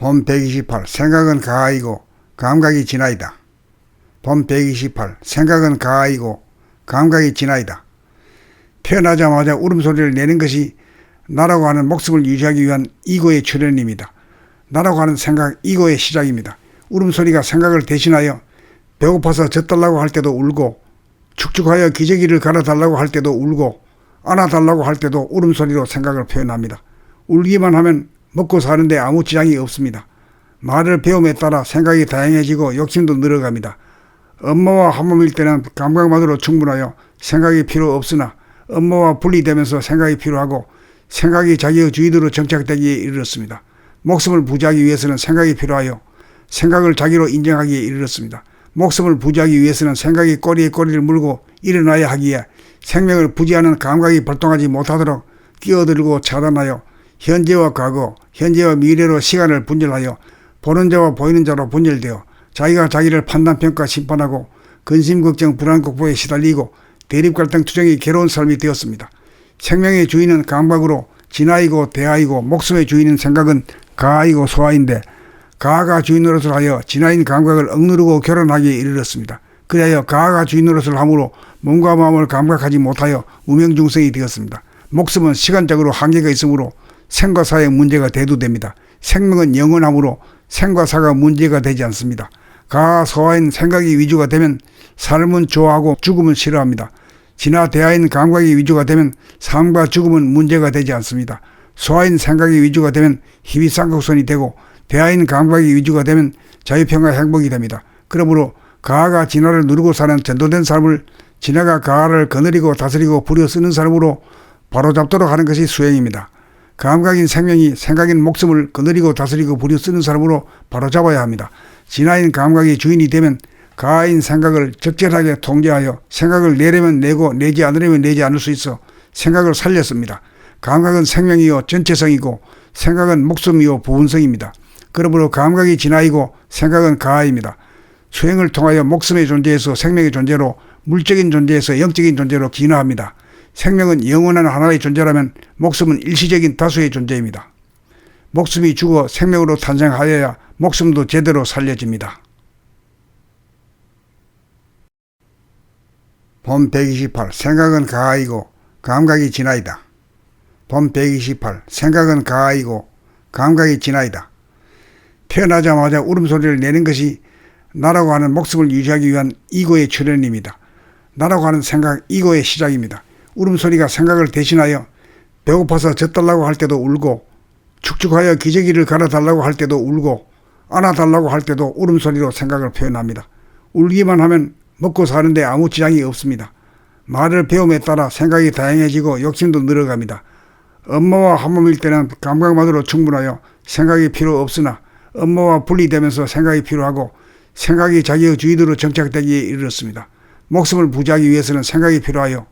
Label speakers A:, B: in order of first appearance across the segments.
A: 본 128. 생각은 가하이고 감각이 진하이다. 본 128. 생각은 가하이고 감각이 진하이다. 태어나자마자 울음소리를 내는 것이 나라고 하는 목숨을 유지하기 위한 이고의 출현입니다. 나라고 하는 생각, 이고의 시작입니다. 울음소리가 생각을 대신하여 배고파서 젖달라고 할 때도 울고, 축축하여 기저귀를 갈아달라고 할 때도 울고, 안아달라고 할 때도 울음소리로 생각을 표현합니다. 울기만 하면 먹고 사는데 아무 지장이 없습니다. 말을 배움에 따라 생각이 다양해지고 욕심도 늘어갑니다. 엄마와 한몸일 때는 감각만으로 충분하여 생각이 필요 없으나 엄마와 분리되면서 생각이 필요하고 생각이 자기의 주의대로 정착되기에 이르렀습니다. 목숨을 부지하기 위해서는 생각이 필요하여 생각을 자기로 인정하기에 이르렀습니다. 목숨을 부지하기 위해서는 생각이 꼬리에 꼬리를 물고 일어나야 하기에 생명을 부지하는 감각이 발동하지 못하도록 끼어들고 차단하여 현재와 과거, 현재와 미래로 시간을 분열하여 보는 자와 보이는 자로 분열되어 자기가 자기를 판단, 평가, 심판하고 근심, 걱정, 불안, 공포에 시달리고 대립, 갈등, 투정이 괴로운 삶이 되었습니다. 생명의 주인은 감각으로 진하이고 대하이고 목숨의 주인은 생각은 가하이고 소하인데 가하가 주인으로서 하여 진하인 감각을 억누르고 결혼하기에 이르렀습니다. 그리하여 가하가 주인으로서 함으로 몸과 마음을 감각하지 못하여 무명중생이 되었습니다. 목숨은 시간적으로 한계가 있으므로 생과 사의 문제가 대두됩니다. 생명은 영원하므로 생과 사가 문제가 되지 않습니다. 가하 소하인 생각이 위주가 되면 삶은 좋아하고 죽음은 싫어합니다. 진화 대하인 감각이 위주가 되면 삶과 죽음은 문제가 되지 않습니다. 소하인 생각이 위주가 되면 힘이 쌍곡선이 되고 대하인 감각이 위주가 되면 자유평화 행복이 됩니다. 그러므로 가하가 진화를 누리고 사는 전도된 삶을 진화가 가하를 거느리고 다스리고 부려 쓰는 삶으로 바로잡도록 하는 것이 수행입니다. 감각인 생명이 생각인 목숨을 거느리고 다스리고 부려 쓰는 삶으로 바로잡아야 합니다. 진화인 감각이 주인이 되면 가하인 생각을 적절하게 통제하여 생각을 내려면 내고 내지 않으려면 내지 않을 수 있어 생각을 살렸습니다. 감각은 생명이요 전체성이고 생각은 목숨이요 부분성입니다. 그러므로 감각이 진하이고 생각은 가하입니다. 수행을 통하여 목숨의 존재에서 생명의 존재로 물적인 존재에서 영적인 존재로 진화합니다. 생명은 영원한 하나의 존재라면 목숨은 일시적인 다수의 존재입니다. 목숨이 죽어 생명으로 탄생하여야 목숨도 제대로 살려집니다. 본 128. 생각은 가하이고 감각이 진하이다. 본 128. 생각은 가하이고 감각이 진하이다. 태어나자마자 울음소리를 내는 것이 나라고 하는 목숨을 유지하기 위한 이고의 출현입니다. 나라고 하는 생각, 이고의 시작입니다. 울음소리가 생각을 대신하여 배고파서 젖달라고 할 때도 울고, 축축하여 기저귀를 갈아달라고 할 때도 울고, 안아달라고 할 때도 울음소리로 생각을 표현합니다. 울기만 하면 먹고 사는데 아무 지장이 없습니다. 말을 배움에 따라 생각이 다양해지고 욕심도 늘어갑니다. 엄마와 한몸일 때는 감각만으로 충분하여 생각이 필요 없으나 엄마와 분리되면서 생각이 필요하고 생각이 자기의 주의대로 정착되기에 이르렀습니다. 목숨을 부지하기 위해서는 생각이 필요하여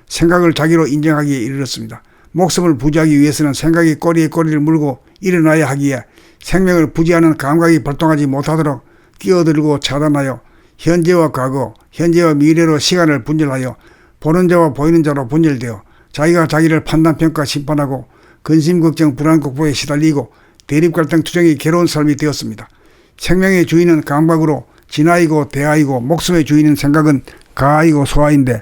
A: 생각을 자기로 인정하기에 이르렀습니다. 목숨을 부지하기 위해서는 생각이 꼬리에 꼬리를 물고 일어나야 하기에 생명을 부지하는 감각이 발동하지 못하도록 끼어들고 차단하여 현재와 과거, 현재와 미래로 시간을 분열하여 보는 자와 보이는 자로 분열되어 자기가 자기를 판단, 평가, 심판하고 근심, 걱정, 불안, 공포에 시달리고 대립, 갈등, 투정이 괴로운 삶이 되었습니다. 생명의 주인은 감각으로 진하이고 대하이고 목숨의 주인은 생각은 가하이고 소하인데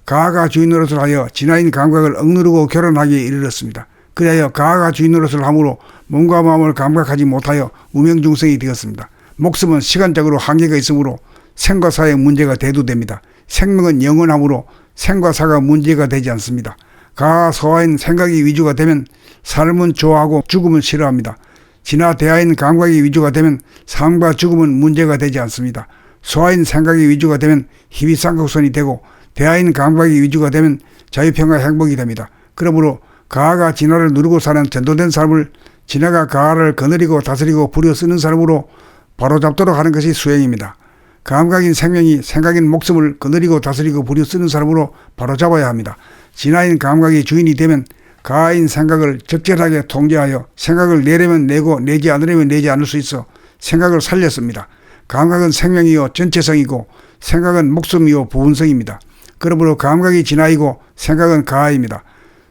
A: 가하가 주인으로서 하여 진하인 감각을 억누르고 결혼하기에 이르렀습니다. 그리하여 가하가 주인으로서 함으로 몸과 마음을 감각하지 못하여 무명중생이 되었습니다. 목숨은 시간적으로 한계가 있으므로 생과 사의 문제가 대두됩니다. 생명은 영원하므로 생과 사가 문제가 되지 않습니다. 가하 소하인 생각이 위주가 되면 삶은 좋아하고 죽음은 싫어합니다. 진화 대하인 감각이 위주가 되면 삶과 죽음은 문제가 되지 않습니다. 소하인 생각이 위주가 되면 힘이 쌍곡선이 되고 대하인 감각이 위주가 되면 자유평화 행복이 됩니다. 그러므로 가하가 진화를 누리고 사는 전도된 삶을 진화가 가하를 거느리고 다스리고 부려 쓰는 삶으로 바로잡도록 하는 것이 수행입니다. 감각인 생명이 생각인 목숨을 거느리고 다스리고 부려 쓰는 삶으로 바로잡아야 합니다. 진화인 감각이 주인이 되면 가하인 생각을 적절하게 통제하여 생각을 내려면 내고 내지 않으려면 내지 않을 수 있어 생각을 살렸습니다. 감각은 생명이요 전체성이고 생각은 목숨이요 부분성입니다. 그러므로 감각이 진하이고 생각은 가하입니다.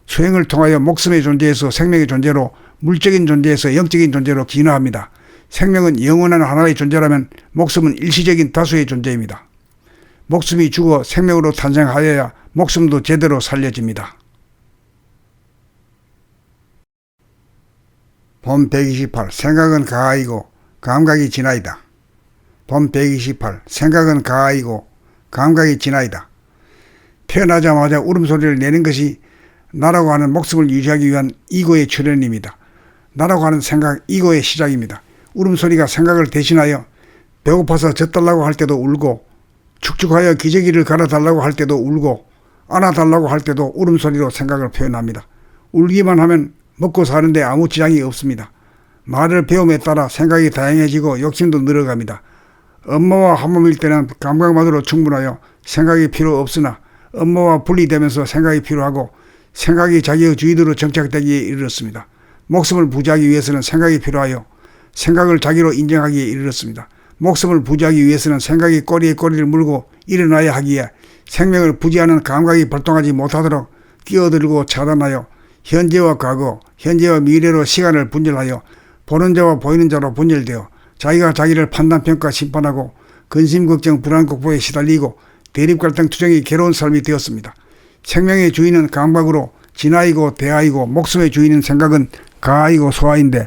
A: 수행을 통하여 목숨의 존재에서 생명의 존재로 물적인 존재에서 영적인 존재로 진화합니다. 생명은 영원한 하나의 존재라면 목숨은 일시적인 다수의 존재입니다. 목숨이 죽어 생명으로 탄생하여야 목숨도 제대로 살려집니다. 본 128. 생각은 가하이고 감각이 진하이다. 본 128. 생각은 가하이고 감각이 진하이다. 태어나자마자 울음소리를 내는 것이 나라고 하는 목숨을 유지하기 위한 이고의 출현입니다. 나라고 하는 생각, 이고의 시작입니다. 울음소리가 생각을 대신하여 배고파서 젖달라고 할 때도 울고, 축축하여 기저귀를 갈아달라고 할 때도 울고, 안아달라고 할 때도 울음소리로 생각을 표현합니다. 울기만 하면 먹고 사는데 아무 지장이 없습니다. 말을 배움에 따라 생각이 다양해지고 욕심도 늘어갑니다. 엄마와 한몸일 때는 감각만으로 충분하여 생각이 필요 없으나 엄마와 분리되면서 생각이 필요하고 생각이 자기의 주인으로 정착되기에 이르렀습니다. 목숨을 부지하기 위해서는 생각이 필요하여 생각을 자기로 인정하기에 이르렀습니다. 목숨을 부지하기 위해서는 생각이 꼬리에 꼬리를 물고 일어나야 하기에 생명을 부지하는 감각이 발동하지 못하도록 끼어들고 차단하여 현재와 과거, 현재와 미래로 시간을 분열하여 보는 자와 보이는 자로 분열되어 자기가 자기를 판단, 평가, 심판하고 근심, 걱정, 불안, 공포에 시달리고 대립, 갈등, 투정이 괴로운 삶이 되었습니다. 생명의 주인은 감각으로 진하이고 대하이고 목숨의 주인은 생각은 가하이고 소하인데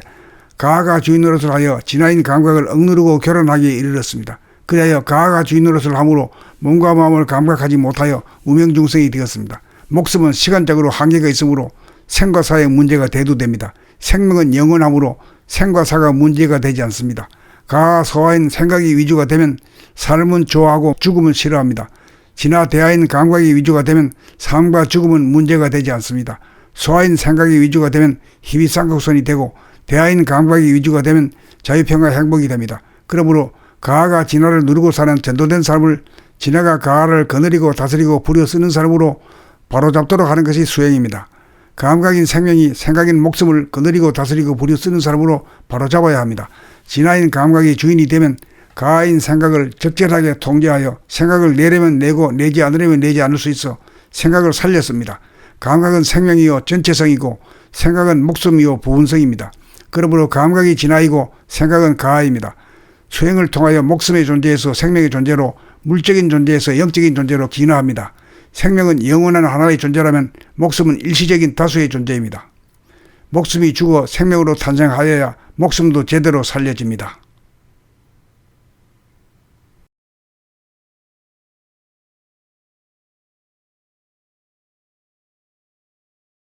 A: 가하가 주인으로서 하여 진하인 감각을 억누르고 결혼하기에 이르렀습니다. 그리하여 가하가 주인으로서 함으로 몸과 마음을 감각하지 못하여 무명중생이 되었습니다. 목숨은 시간적으로 한계가 있으므로 생과 사의 문제가 대두됩니다. 생명은 영원하므로 생과 사가 문제가 되지 않습니다. 가하 소하인 생각이 위주가 되면 삶은 좋아하고 죽음은 싫어합니다. 진하 대하인 감각이 위주가 되면 삶과 죽음은 문제가 되지 않습니다. 소하인 생각이 위주가 되면 힘이 쌍곡선이 되고 대하인 감각이 위주가 되면 자유평화 행복이 됩니다. 그러므로 가하가 진하를 누르고 사는 전도된 삶을 진하가 가하를 거느리고 다스리고 부려 쓰는 삶으로 바로잡도록 하는 것이 수행입니다. 감각인 생명이 생각인 목숨을 거느리고 다스리고 부려 쓰는 사람으로 바로잡아야 합니다. 진하인 감각이 주인이 되면 가하인 생각을 적절하게 통제하여 생각을 내려면 내고 내지 않으려면 내지 않을 수 있어 생각을 살렸습니다. 감각은 생명이요 전체성이고 생각은 목숨이요 부분성입니다. 그러므로 감각이 진하이고 생각은 가하입니다. 수행을 통하여 목숨의 존재에서 생명의 존재로 물적인 존재에서 영적인 존재로 진화합니다. 생명은 영원한 하나의 존재라면 목숨은 일시적인 다수의 존재입니다. 목숨이 죽어 생명으로 탄생하여야 목숨도 제대로 살려집니다.